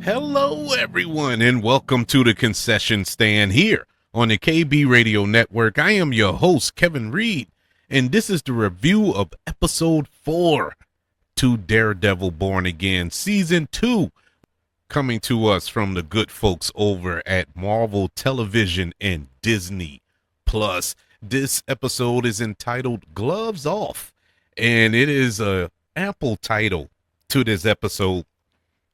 Hello, everyone, and welcome to the concession stand here on the KB Radio Network. I am your host, Kevin Reed, and this is the review of episode 4 to Daredevil Born Again, season 2, coming to us from the good folks over at Marvel Television and Disney Plus. This episode is entitled Gloves Off, and it is a ample title to this episode.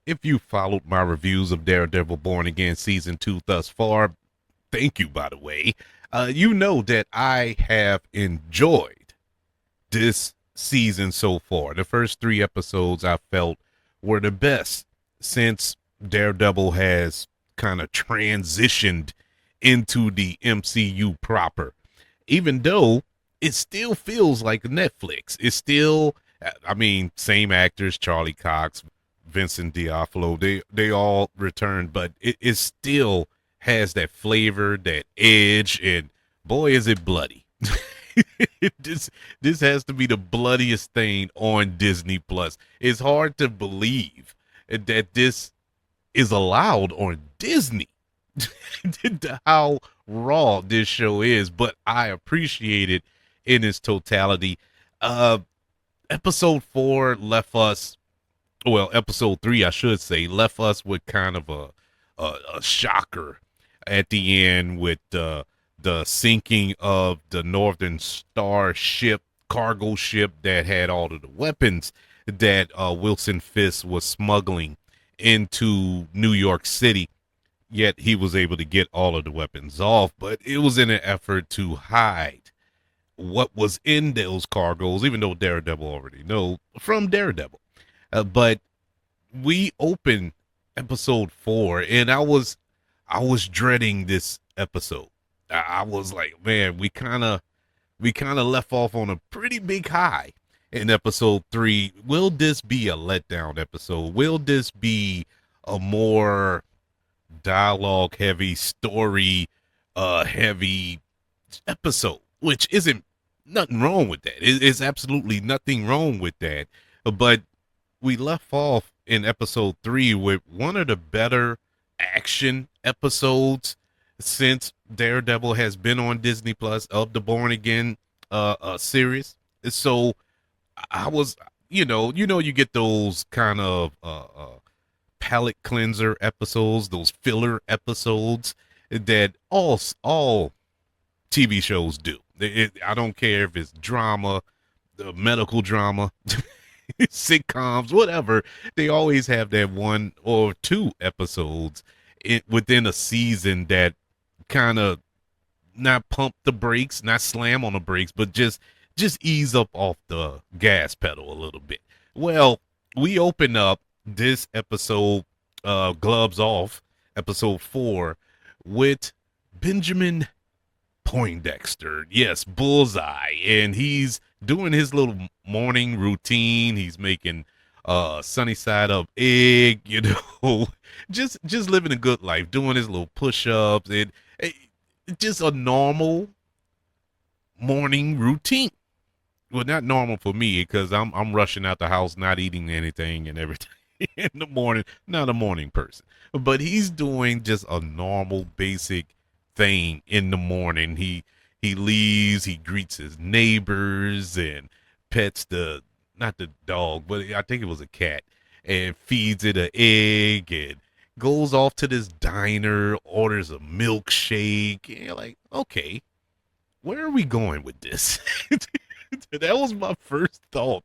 If you followed my reviews of Daredevil Born Again Season 2 thus far, thank you, by the way. You know that I have enjoyed this season so far. The first 3 episodes I felt were the best since Daredevil has kind of transitioned into the MCU proper. Even though it still feels like Netflix. It's still, same actors, Charlie Cox, Vincent D'Onofrio, they all returned, but it still has that flavor, that edge, and boy, is it bloody. This has to be the bloodiest thing on Disney Plus. It's hard to believe that this is allowed on Disney. How raw this show is, but I appreciate it in its totality. Episode 4 left us. Well, episode 3, I should say, left us with kind of a shocker at the end with the sinking of the Northern Star ship, cargo ship that had all of the weapons that Wilson Fisk was smuggling into New York City. Yet he was able to get all of the weapons off, but it was in an effort to hide what was in those cargoes, even though Daredevil already know from Daredevil. But we opened episode 4, and I was dreading this episode. I was like, man, we kind of left off on a pretty big high in episode 3. Will this be a letdown episode? Will this be a more dialogue heavy, story heavy episode? Which isn't nothing wrong with that. It's absolutely nothing wrong with that. But we left off in episode 3 with one of the better action episodes since Daredevil has been on Disney Plus of the Born Again series. So I was, you get those kind of palate cleanser episodes, those filler episodes that all TV shows do. I don't care if it's drama, the medical drama, sitcoms, whatever. They always have that 1 or 2 episodes within a season that kind of not pump the brakes, not slam on the brakes, but just ease up off the gas pedal a little bit. Well, we open up this episode, Gloves Off, episode 4, with Benjamin Poindexter. Yes, Bullseye. And he's doing his little morning routine. He's making sunny side up egg, just living a good life, doing his little push-ups, and just a normal morning routine. Well, not normal for me, because I'm rushing out the house, not eating anything and everything in the morning. Not a morning person. But he's doing just a normal, basic thing in the morning. He leaves, he greets his neighbors and pets not the dog, but I think it was a cat, and feeds it an egg and goes off to this diner, orders a milkshake. And you're like, okay, where are we going with this? That was my first thought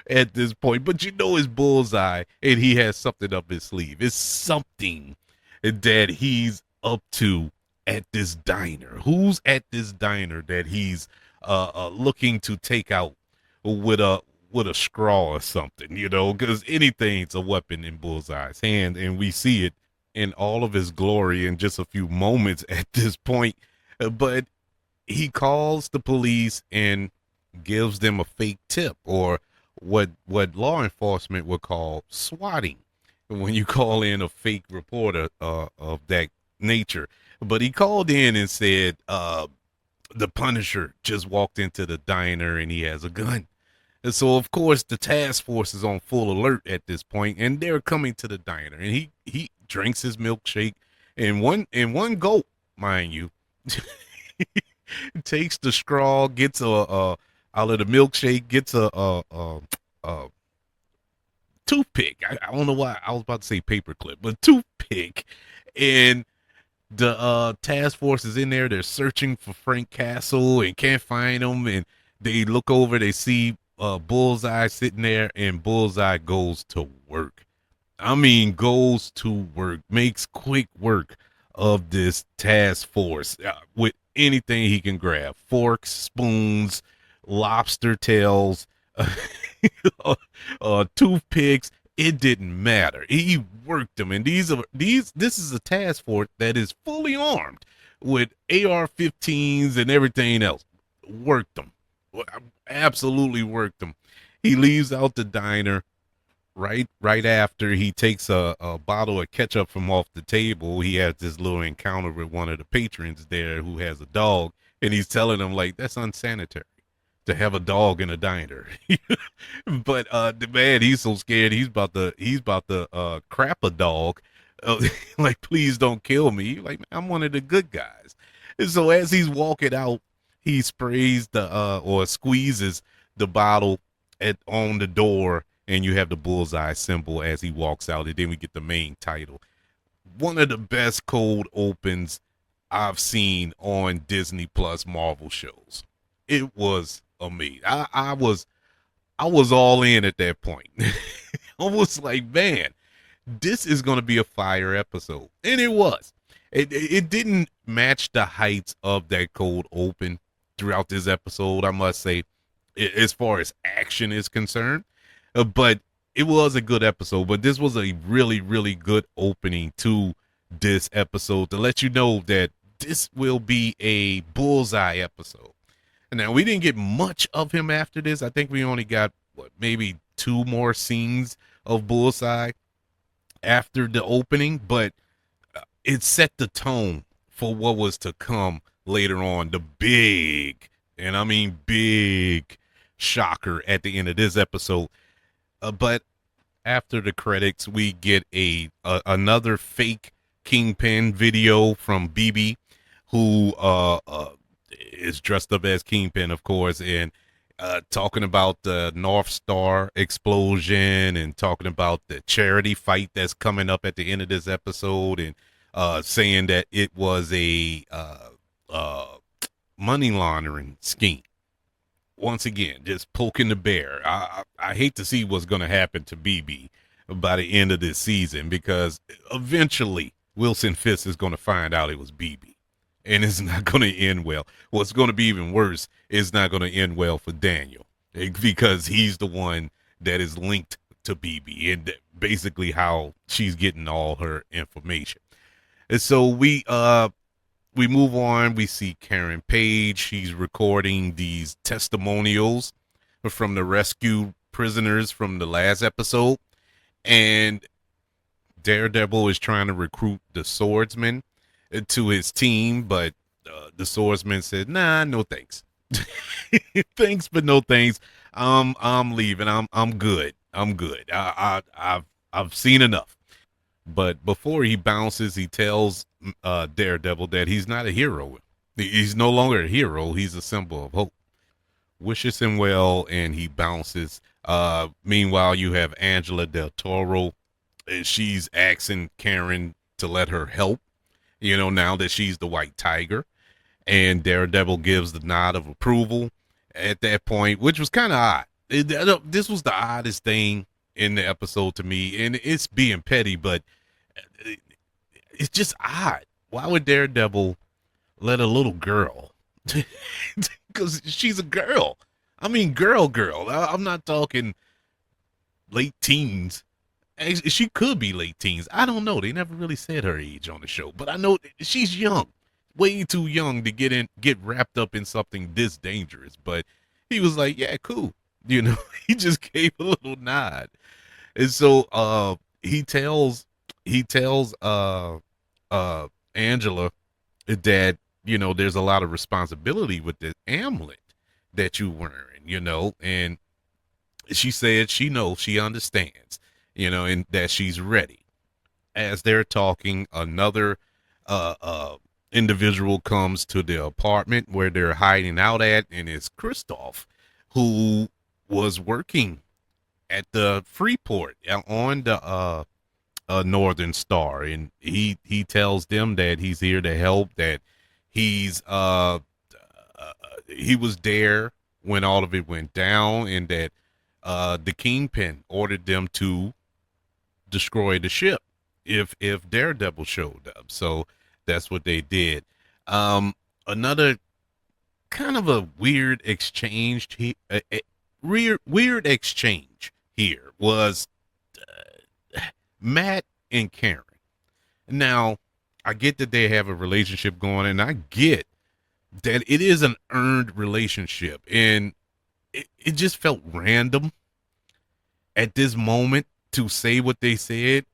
at this point. But it's Bullseye, and he has something up his sleeve. It's something that he's up to at this diner. Who's at this diner that he's looking to take out with a straw or something, because anything's a weapon in Bullseye's hand, and we see it in all of his glory in just a few moments at this point. But he calls the police and gives them a fake tip, or what law enforcement would call swatting, when you call in a fake reporter of that nature. But he called in and said the Punisher just walked into the diner and he has a gun. And so, of course, the task force is on full alert at this point, and they're coming to the diner. And he drinks his milkshake, and one gulp, mind you, takes the straw, gets a out of the milkshake, gets a toothpick. I don't know why I was about to say paperclip, but toothpick, and the task force is in there. They're searching for Frank Castle and can't find him. And they look over, they see Bullseye sitting there, and Bullseye goes to work. I mean, goes to work, makes quick work of this task force with anything he can grab: forks, spoons, lobster tails, toothpicks. It didn't matter. He worked them, and this is a task force that is fully armed with AR-15s and everything else. Worked them, absolutely worked them. He leaves out the diner right after he takes a bottle of ketchup from off the table. He has this little encounter with one of the patrons there who has a dog, and he's telling him like that's unsanitary to have a dog in a diner. But the man, he's so scared he's about to crap a dog. Like, please don't kill me. Like, I'm one of the good guys. And so as he's walking out, he sprays the or squeezes the bottle on the door, and you have the bullseye symbol as he walks out, and then we get the main title. One of the best cold opens I've seen on Disney Plus Marvel shows. It was amazing. I was all in at that point. I was like, man, this is going to be a fire episode, and it was. It didn't match the heights of that cold open throughout this episode, I must say, as far as action is concerned. But it was a good episode. But this was a really, really good opening to this episode to let you know that this will be a bullseye episode. Now, we didn't get much of him after this. I think we only got maybe 2 more scenes of bullseye after the opening, but it set the tone for what was to come later on. The big, and I mean big, shocker at the end of this episode. But after the credits, we get another fake Kingpin video from BB, who is dressed up as Kingpin, of course, and talking about the North Star explosion and talking about the charity fight that's coming up at the end of this episode, and saying that it was a money laundering scheme. Once again, just poking the bear. I hate to see what's going to happen to BB by the end of this season, because eventually Wilson Fisk is going to find out it was BB, and it's not going to end well. What's going to be even worse is not going to end well for Daniel, because he's the one that is linked to BB and basically how she's getting all her information. And so we move on. We see Karen Page. She's recording these testimonials from the rescued prisoners from the last episode. And Daredevil is trying to recruit the swordsman to his team, but the swordsman said, "Nah, no thanks." Thanks, but no thanks. I'm leaving. I'm good. I'm good. I've seen enough. But before he bounces, he tells Daredevil that he's not a hero. He's no longer a hero. He's a symbol of hope. Wishes him well, and he bounces. Meanwhile, you have Angela Del Toro. And she's asking Karen to let her help, now that she's the White Tiger. And Daredevil gives the nod of approval at that point, which was kind of odd. This was the oddest thing in the episode to me, and it's being petty, but it's just odd. Why would Daredevil let a little girl? Because she's a girl. I mean, girl. I'm not talking late teens. She could be late teens. I don't know. They never really said her age on the show, but I know she's young, way too young to get wrapped up in something this dangerous. But he was like, "Yeah, cool." He just gave a little nod. And so he tells Angela that there's a lot of responsibility with this amulet that you wearing, and she said she knows, she understands, and that she's ready. as they're talking, another uh, uh, individual comes to the apartment where they're hiding out at, and it's Christoph, who was working at the Freeport on the Northern Star, and he tells them that he's here to help, that he's he was there when all of it went down, and that the Kingpin ordered them to destroy the ship if Daredevil showed up. So that's what they did. Another kind of a weird exchange. Weird exchange here was Matt and Karen. Now, I get that they have a relationship going, and I get that it is an earned relationship, and it just felt random at this moment to say what they said.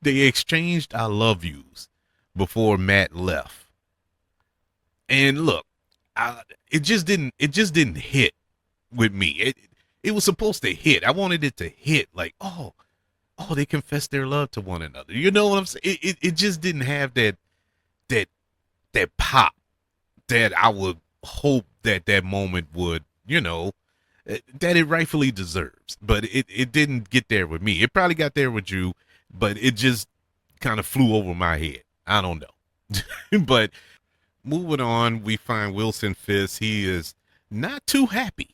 They exchanged "I love yous" before Matt left, and look, it just didn't hit with me. It was supposed to hit. I wanted it to hit like, oh, they confess their love to one another. You know what I'm saying? It just didn't have that that pop that I would hope that that moment would, that it rightfully deserves. But it didn't get there with me. It probably got there with you, but it just kind of flew over my head. I don't know. But moving on, we find Wilson Fisk. He is not too happy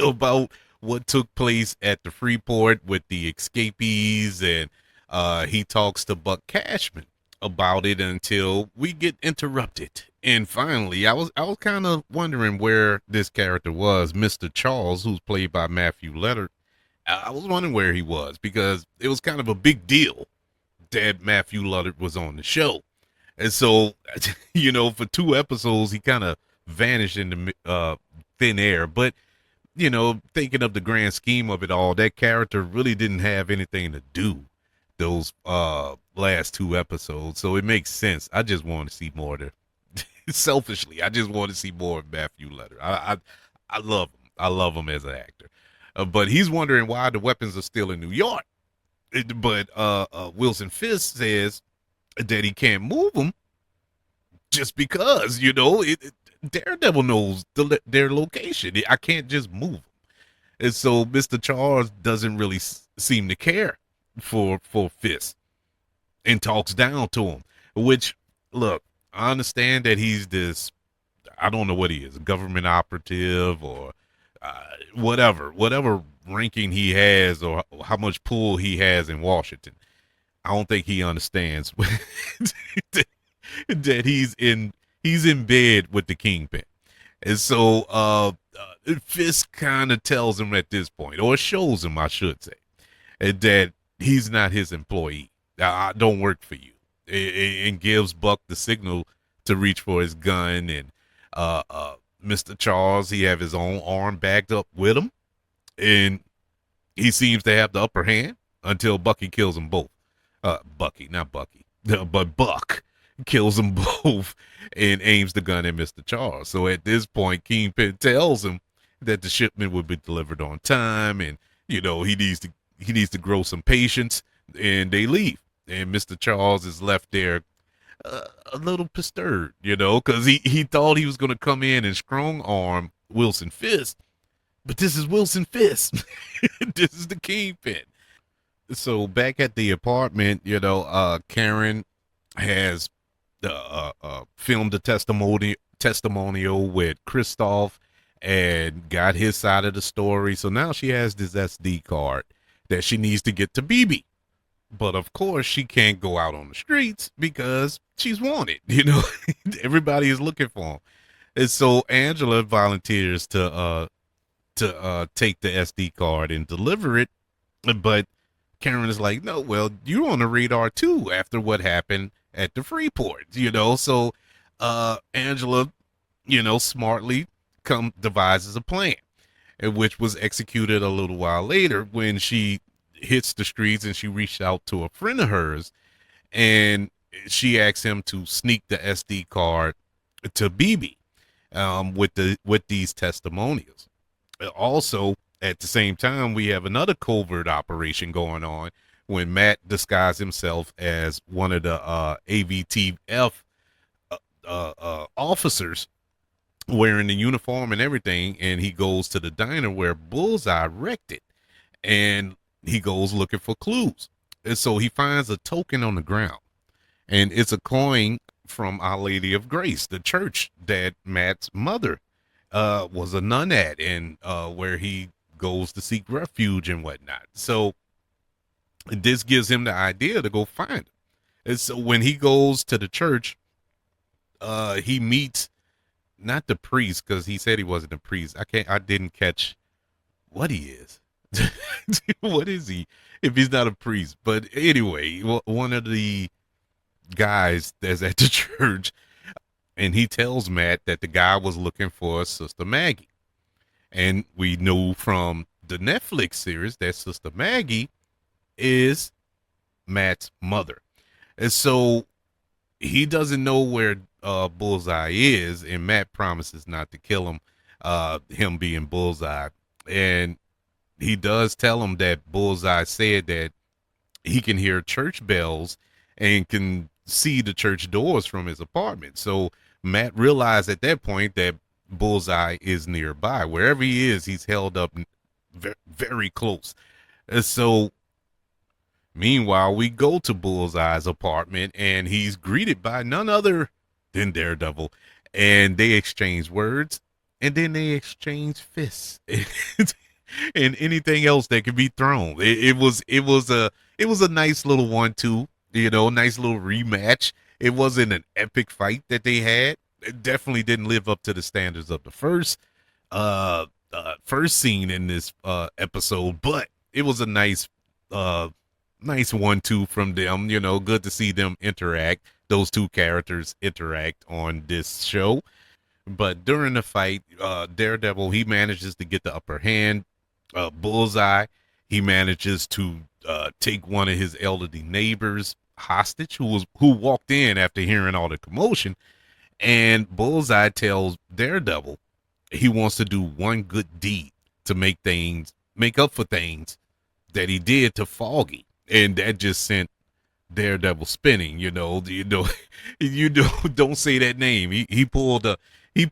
about what took place at the Freeport with the escapees, and he talks to Buck Cashman about it until we get interrupted. And finally, I was kind of wondering where this character was, Mr. Charles, who's played by Matthew Leonard. I was wondering where he was because it was kind of a big deal that Matthew Lullard was on the show. And so, for 2 episodes, he kind of vanished into thin air. But, thinking of the grand scheme of it all, that character really didn't have anything to do those last 2 episodes. So it makes sense. I just want to see more of the selfishly. I just want to see more of Matthew Leonard. I love him. I love him as an actor. But he's wondering why the weapons are still in New York. But Wilson Fisk says that he can't move them just because, Daredevil knows their location. I can't just move them. And so Mr. Charles doesn't really seem to care for Fisk and talks down to him, which, look, I understand that he's this, I don't know what he is, a government operative or whatever ranking he has or how much pull he has in Washington. I don't think he understands that he's in bed with the Kingpin. And so Fisk kind of tells him at this point, or shows him, I should say, that he's not his employee. I don't work for you, and gives Buck the signal to reach for his gun. And Mr. Charles, he have his own arm backed up with him, and he seems to have the upper hand until Bucky kills them both. Bucky, not Bucky, but Buck kills them both and aims the gun at Mr. Charles. So at this point, Kingpin tells him that the shipment would be delivered on time, and he needs to grow some patience, and they leave. And Mr. Charles is left there a little perturbed, because he thought he was going to come in and strong arm Wilson Fisk, but this is Wilson Fisk. This is the Kingpin. So back at the apartment, Karen has filmed a testimonial with Christoph and got his side of the story. So now she has this SD card that she needs to get to BB. But of course, she can't go out on the streets because she's wanted. Everybody is looking for him. And so Angela volunteers to take the SD card and deliver it. But Karen is like, no, well, you're on the radar too after what happened at the Freeport, So Angela, smartly devises a plan, which was executed a little while later when she hits the streets, and she reached out to a friend of hers, and she asked him to sneak the SD card to BB with these testimonials. Also, at the same time, we have another covert operation going on when Matt disguised himself as one of the AVTF officers wearing the uniform and everything, and he goes to the diner where Bullseye wrecked it, and he goes looking for clues. And so he finds a token on the ground, and it's a coin from Our Lady of Grace, the church that Matt's mother was a nun at, and where he goes to seek refuge and whatnot. So this gives him the idea to go find it. And so when he goes to the church, he meets not the priest, because he said he wasn't a priest. I didn't catch what he is. What is he if he's not a priest? But anyway, one of the guys that's at the church, and he tells Matt that the guy was looking for Sister Maggie. And we know from the Netflix series that Sister Maggie is Matt's mother. And so he doesn't know where Bullseye is, and Matt promises not to kill him, him being Bullseye. And he does tell him that Bullseye said that he can hear church bells and can see the church doors from his apartment. So Matt realized at that point that Bullseye is nearby. Wherever he is, he's held up very close. And so meanwhile, we go to Bullseye's apartment, and he's greeted by none other than Daredevil. And they exchange words, and then they exchange fists. And anything else that could be thrown. It was a nice little 1-2, nice little rematch. It wasn't an epic fight that they had. It definitely didn't live up to the standards of the first scene in this episode, but it was a nice 1-2 from them. Good to see them interact. Those two characters interact on this show. But during the fight, Daredevil, he manages to get the upper hand. Bullseye, he manages to take one of his elderly neighbors hostage, who walked in after hearing all the commotion. And Bullseye tells Daredevil he wants to do one good deed to make up for things that he did to Foggy, and that just sent Daredevil spinning. Don't say that name. He pulled the he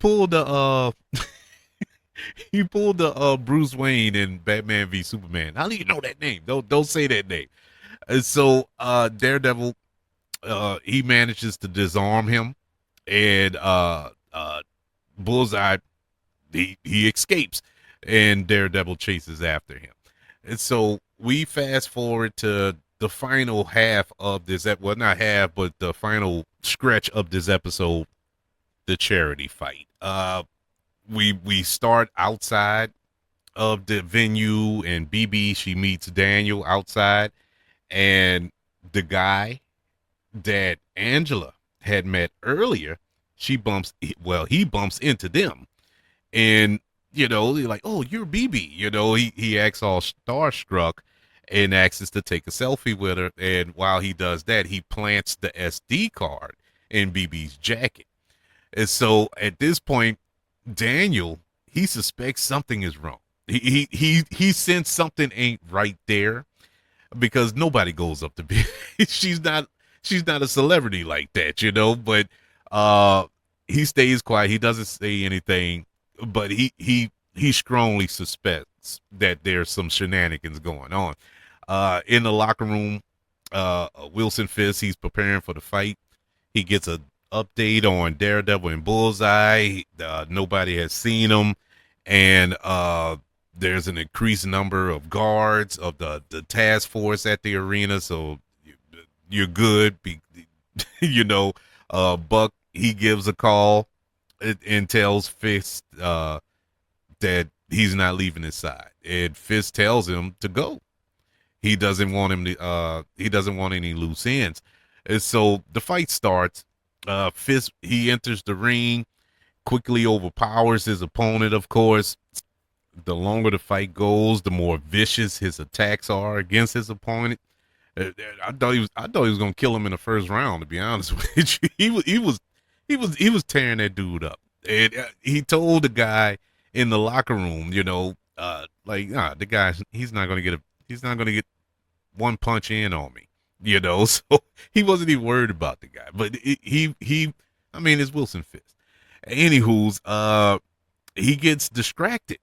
pulled the Bruce Wayne in Batman v Superman. How do you know that name? Don't say that name. And so Daredevil, he manages to disarm him, and Bullseye, he escapes, and Daredevil chases after him. And so we fast forward to the final half of this, well, not half, but the final stretch of this episode, the charity fight. We start outside of the venue, and BB, she meets Daniel outside, and the guy that Angela had met earlier, he bumps into them, and they're like, "Oh, you're BB." He acts all starstruck and asks us to take a selfie with her, and while he does that, he plants the SD card in BB's jacket. And so at this point, Daniel, he suspects something is wrong. He sensed something ain't right there, because nobody goes up to BB. she's not a celebrity like that, but he stays quiet. He doesn't say anything, but he strongly suspects that there's some shenanigans going on. In the locker room, Wilson Fisk, he's preparing for the fight. He gets a update on Daredevil and Bullseye. Nobody has seen them, and there's an increased number of guards of the task force at the arena, so you're good. Buck, he gives a call and tells Fisk that he's not leaving his side, and Fisk tells him to go. He doesn't want him to. He doesn't want any loose ends, and so the fight starts. Fisk, he enters the ring, quickly overpowers his opponent. Of course, the longer the fight goes, the more vicious his attacks are against his opponent. I thought he was gonna kill him in the first round. To be honest with you, he was tearing that dude up. And he told the guy in the locker room, the guy, he's not gonna get one punch in on me, so he wasn't even worried about the guy. But I mean, it's Wilson Fisk. Anywho's, he gets distracted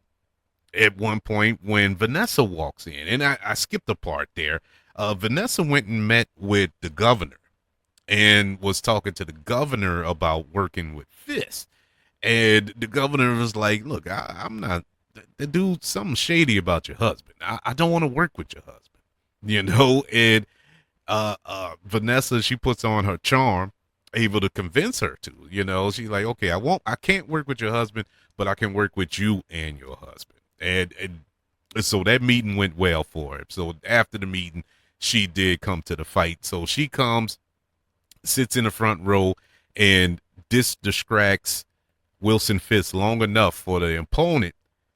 at one point when Vanessa walks in, and I skipped a part there. Vanessa went and met with the governor and was talking to the governor about working with Fisk. And the governor was like, "Look, I'm not. The dude, something shady about your husband. I don't want to work with your husband, And Vanessa, she puts on her charm, able to convince her to. She's like, "Okay, I can't work with your husband, but I can work with you and your husband." And so that meeting went well for her. So after the meeting, she did come to the fight. So she comes, sits in the front row, and this distracts Wilson Fisk long enough for the opponent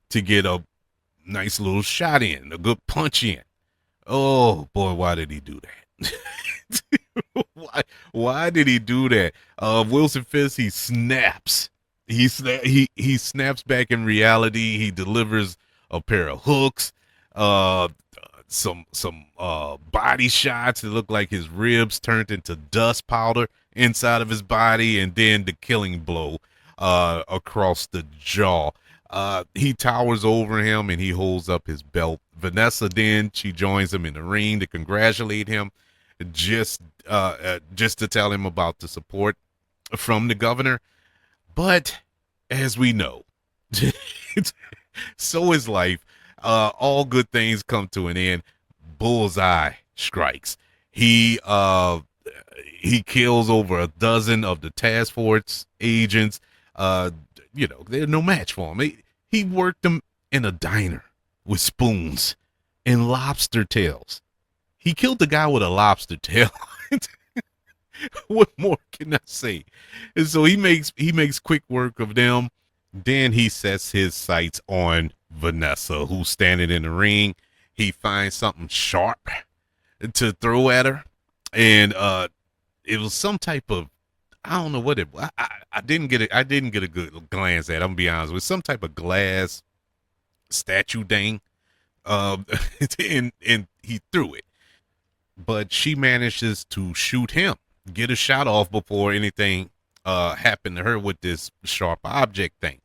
to get a nice little shot in, a good punch in. Oh boy, why did he do that? why did he do that? Wilson Fisk, he snaps. He snaps back in reality. He delivers a pair of hooks, uh, some body shots that look like his ribs turned into dust powder inside of his body, and then the killing blow across the jaw. He towers over him and he holds up his belt. Vanessa then she joins him in the ring to congratulate him, just to tell him about the support from the governor. But as we know, so is life. All good things come to an end. Bullseye strikes. He kills over a dozen of the task force agents. They're no match for him. He worked them in a diner with spoons and lobster tails. He killed the guy with a lobster tail. What more can I say? And so he makes quick work of them. Then he sets his sights on Vanessa, who's standing in the ring. He finds something sharp to throw at her, and it was some type of, I don't know what it was. I didn't get it. I didn't get a good glance at it. I'm gonna be honest with some type of glass statue thing. Um, and he threw it, but she manages to shoot him, get a shot off before anything happened to her with this sharp object thing.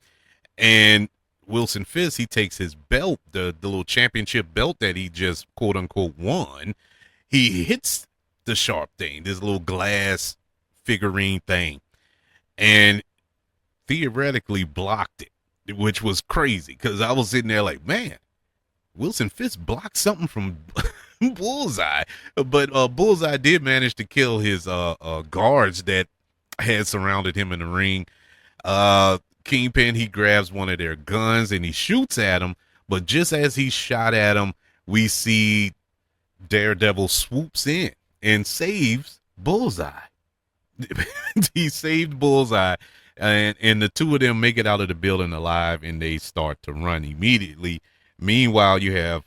And Wilson Fisk, he takes his belt, the little championship belt that he just quote unquote won. He hits the sharp thing, this little glass figurine thing, and theoretically blocked it, which was crazy because I was sitting there like, man, Wilson Fisk blocked something from Bullseye, but Bullseye did manage to kill his guards that had surrounded him in the ring. Kingpin, he grabs one of their guns and he shoots at him, but just as he shot at him, we see Daredevil swoops in and saves Bullseye. He saved Bullseye, and the two of them make it out of the building alive, and they start to run immediately. Meanwhile, you have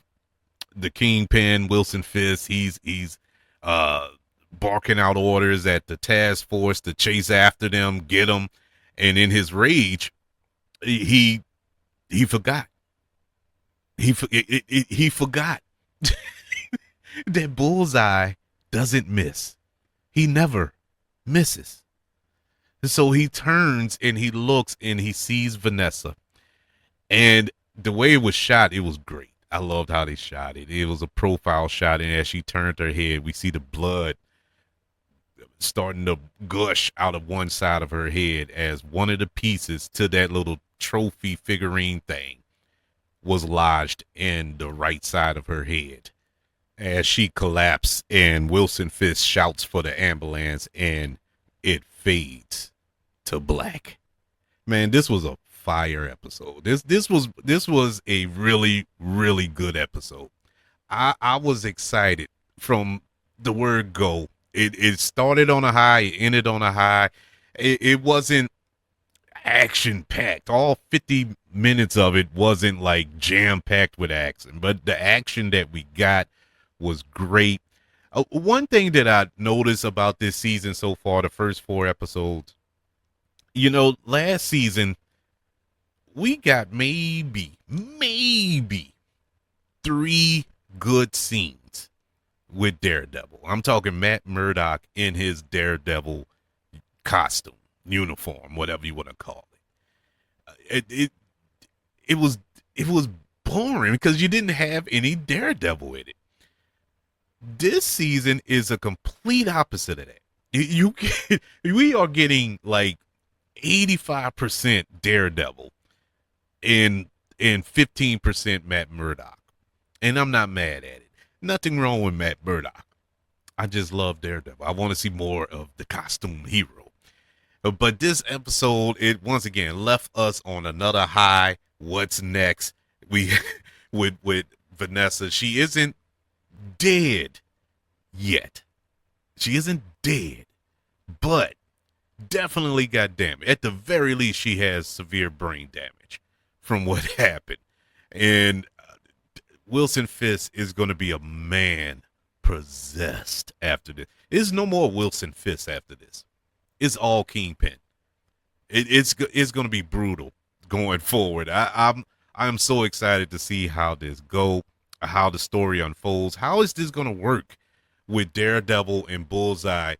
the Kingpin, Wilson Fisk. He's barking out orders at the task force to chase after them, get them, and in his rage, he forgot. He forgot that Bullseye doesn't miss. He never misses. So he turns and he looks and he sees Vanessa. And the way it was shot, it was great. I loved how they shot it. It was a profile shot, and as she turned her head, we see the blood starting to gush out of one side of her head as one of the pieces to that little trophy figurine thing was lodged in the right side of her head. As she collapsed and Wilson Fisk shouts for the ambulance and it fades to black. Man, this was a fire episode. This was a really, really good episode. I was excited from the word go. It started on a high, it ended on a high. It wasn't action packed. All 50 minutes of it wasn't like jam packed with action, but the action that we got was great. One thing that I noticed about this season so far, the first 4 episodes, last season we got maybe 3 good scenes with Daredevil. I'm talking Matt Murdock in his Daredevil costume, uniform, whatever you want to call it. It was it was boring because you didn't have any Daredevil in it. This season is a complete opposite of that. We are getting like 85% Daredevil and 15% Matt Murdock. And I'm not mad at it. Nothing wrong with Matt Murdock. I just love Daredevil. I want to see more of the costume hero. But this episode, it once again left us on another high. What's next? We with Vanessa. She isn't dead yet. She isn't dead, but definitely got damage. At the very least, she has severe brain damage from what happened. And Wilson Fisk is going to be a man possessed after this. There's no more Wilson Fisk after this. It's all Kingpin. It's going to be brutal going forward. I'm so excited to see how this go, how the story unfolds. How is this going to work with Daredevil and Bullseye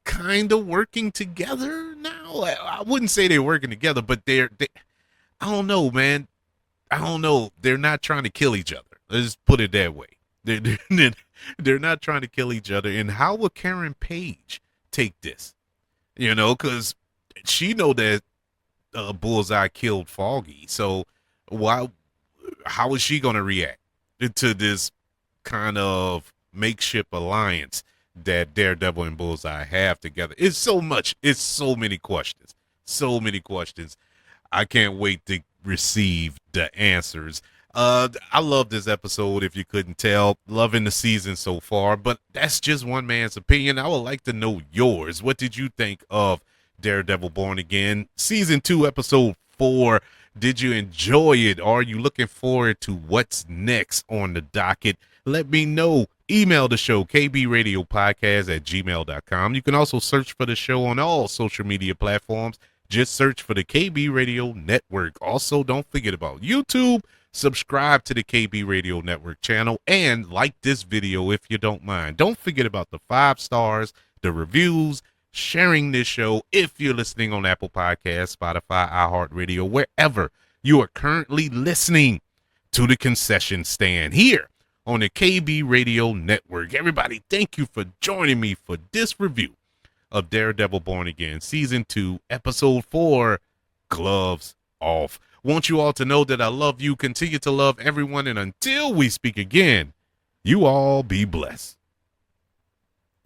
kind of working together now? I wouldn't say they're working together, but they I don't know, man. I don't know. They're not trying to kill each other. Let's just put it that way. They're not trying to kill each other. And how will Karen Page take this? You know, because she know that Bullseye killed Foggy. So how is she going to react to this kind of makeshift alliance that Daredevil and Bullseye have together? It's so much. It's so many questions. So many questions. I can't wait to receive the answers. I love this episode, if you couldn't tell. Loving the season so far, but that's just one man's opinion. I would like to know yours. What did you think of Daredevil Born Again Season 2, Episode 4? Did you enjoy it? Are you looking forward to what's next on the docket? Let me know. Email the show, kbradiopodcast@gmail.com. You can also search for the show on all social media platforms. Just search for the KB Radio Network. Also, don't forget about YouTube. Subscribe to the KB Radio Network channel and like this video if you don't mind. Don't forget about the 5 stars, the reviews, sharing this show if you're listening on Apple Podcasts, Spotify, iHeartRadio, wherever you are currently listening to the concession stand here on the KB Radio Network. Everybody, thank you for joining me for this review of Daredevil Born Again, Season 2, Episode 4, Gloves Off. Want you all to know that I love you, continue to love everyone, and until we speak again, you all be blessed.